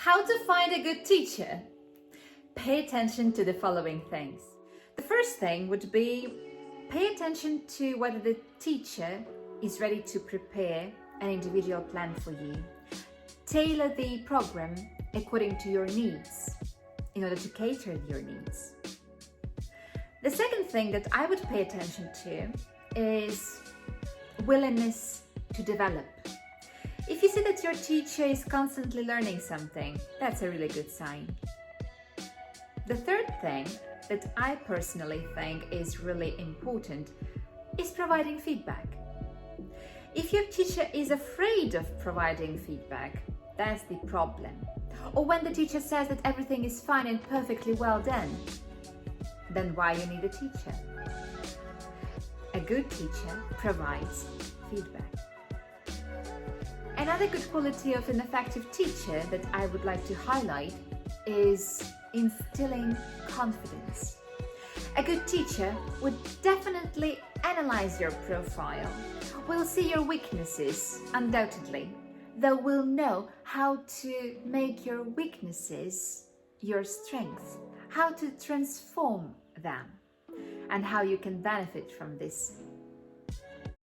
How to find a good teacher? Pay attention to the following things. The first thing would be pay attention to whether the teacher is ready to prepare an individual plan for you. Tailor the program according to your needs in order to cater your needs. The second thing that I would pay attention to is willingness to develop. If you see that your teacher is constantly learning something, that's a really good sign. The third thing that I personally think is really important is providing feedback. If your teacher is afraid of providing feedback, that's the problem. Or when the teacher says that everything is fine and perfectly well done, then why you need a teacher? A good teacher provides feedback. Another good quality of an effective teacher that I would like to highlight is instilling confidence. A good teacher would definitely analyze your profile, will see your weaknesses, undoubtedly, though will know how to make your weaknesses your strengths, how to transform them, and how you can benefit from this